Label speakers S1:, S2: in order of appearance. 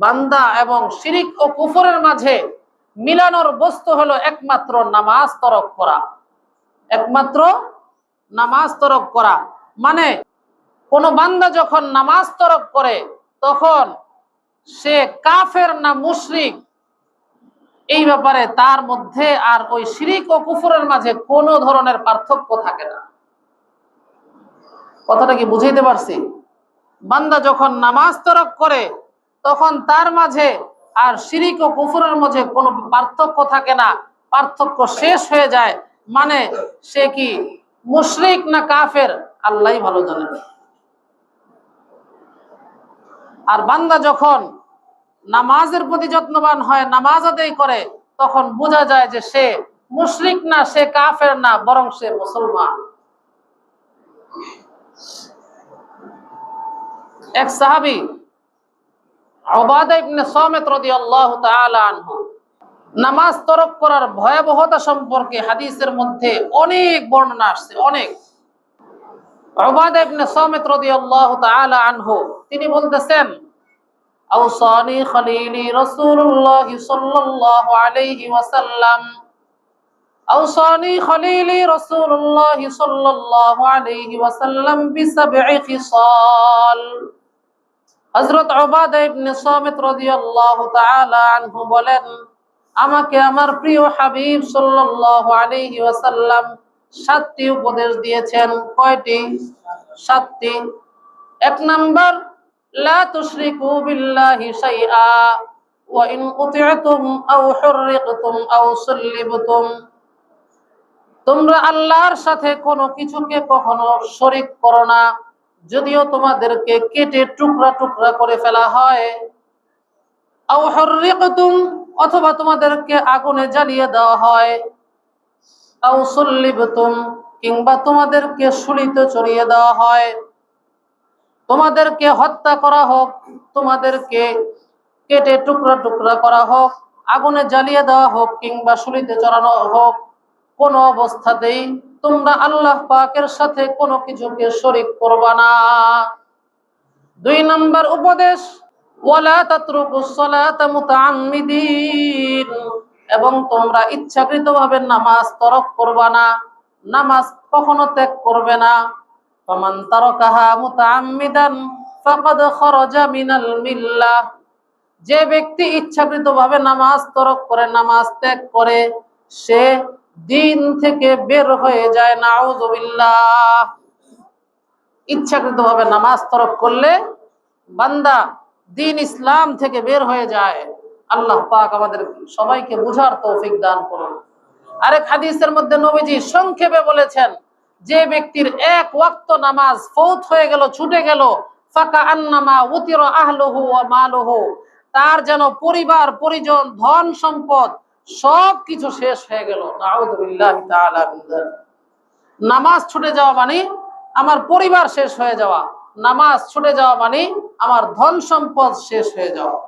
S1: বান্দা এবং শিরিক ও কুফরের মাঝে মিলানোর বস্তু হলো একমাত্র নামাজ তরক করা। একমাত্র নামাজ তরক করা মানে কোন বান্দা যখন নামাজ তরক করে তখন সে কাফের না মুশরিক, এই ব্যাপারে তার মধ্যে আর ওই শিরিক ও কুফরের মাঝে কোনো ধরনের পার্থক্য থাকে না। কথাটা কি বুঝাইতে পারছি? বান্দা যখন নামাজ তরক করে তখন তার মাঝে আর শিরিক ও কুফরের মাঝে কোনো পার্থক্য থাকে না, পার্থক্য শেষ হয়ে যায়। মানে সে কি মুশরিক না কাফের আল্লাহই ভালো জানে। আর বান্দা যখন নামাজের প্রতি যত্নবান হয়, নামাজ আদায় করে, তখন বোঝা যায় যে সে মুশরিক না, সে কাফের না, বরং সে মুসলমান। এক সাহাবী উবাদা ইবনে সামিত রাদিয়াল্লাহু তাআলা আনহু নামাজ তরক করার ভয়াবহতা সম্পর্কে হাদিসের মধ্যে অনেক বর্ণনা আসছে। অনেক। উবাদা ইবনে সামিত রাদিয়াল্লাহু তাআলা আনহু তিনি বলতেছেন, আওসানি খলিলি রাসূলুল্লাহ সাল্লাল্লাহু আলাইহি ওয়াসাল্লাম, আওসানি খলিলি রাসূলুল্লাহ সাল্লাল্লাহু আলাইহি ওয়াসাল্লাম বিসাবঈ খিসাল। হযরত উবাদা ইবনে সামিত রাদিয়াল্লাহু তাআলা আনহু বলেন, আমাকে আমার প্রিয় হাবিব সাল্লাল্লাহু আলাইহি ওয়াসাল্লাম 7টি উপদেশ দিয়েছেন। কয়টি? 7টি। এক নাম্বার, লা তুশরিকু বিল্লাহি শাইআ ওয়া ইন কুতি'তুম আও হুররিকতুম আও সুল্লিবতুম। তোমরা আল্লাহর সাথে কোনো কিছুকে কখনো শরীক করো না, যদিও তোমাদেরকে কেটে টুকরা টুকরা করে ফেলা হয়। আও হুররিকতুম, অথবা তোমাদেরকে আগুনে জ্বালিয়ে দেওয়া হয়। আও সুল্লিবতুম, কিংবা তোমাদেরকে শুলিতে চড়িয়ে দেওয়া হয়। তোমাদেরকে হত্যা করা হোক, তোমাদেরকে কেটে টুকরা টুকরা করা হোক, আগুনে জ্বালিয়ে দেওয়া হোক, কিংবা শুলিতে চড়ানো হোক, কোন অবস্থাতেই তোমরা আল্লাহ পাকের সাথে কোনো কিছুকে শরীক করবা না। 2 নম্বর উপদেশ, ওয়ালা তাতরুকুস সালাতা মুতাআম্মিদিন, এবং তোমরা ইচ্ছাকৃতভাবে নামাজ তরক করবা না, নামাজ কখনো ত্যাগ করবে না। ফামান তারাকাহা মুতাআম্মিদান ফাকাদ খারাজা মিনাল মিল্লাহ, যে ব্যক্তি ইচ্ছাকৃতভাবে নামাজ তরক করে, নামাজ ত্যাগ করে, সে দিন থেকে বের হয়ে যায়। নাউযুবিল্লাহ। ইচ্ছাকৃতভাবে নামাজ তরক করলে বান্দা দিন ইসলাম থেকে বের হয়ে যায়। আল্লাহ পাক আমাদের সবাইকে বুঝার তৌফিক দান করুন। আরেক হাদিসের মধ্যে নবীজি সংক্ষেপে বলেছেন, যে ব্যক্তির এক ওয়াক্ত নামাজ ফৌত হয়ে গেল, ছুটে গেল, ফাকা আন্নামা উতিরা আহলুহু ওয়া মালুহু, তার যেন পরিবার পরিজন ধন সম্পদ সবকিছু শেষ হয়ে গেল। নাউযুবিল্লাহি তাআলা মিন যালিক। নামাজ ছুটে যাওয়া মানে আমার পরিবার শেষ হয়ে যাওয়া, নামাজ ছুটে যাওয়া মানে আমার ধন সম্পদ শেষ হয়ে যাওয়া।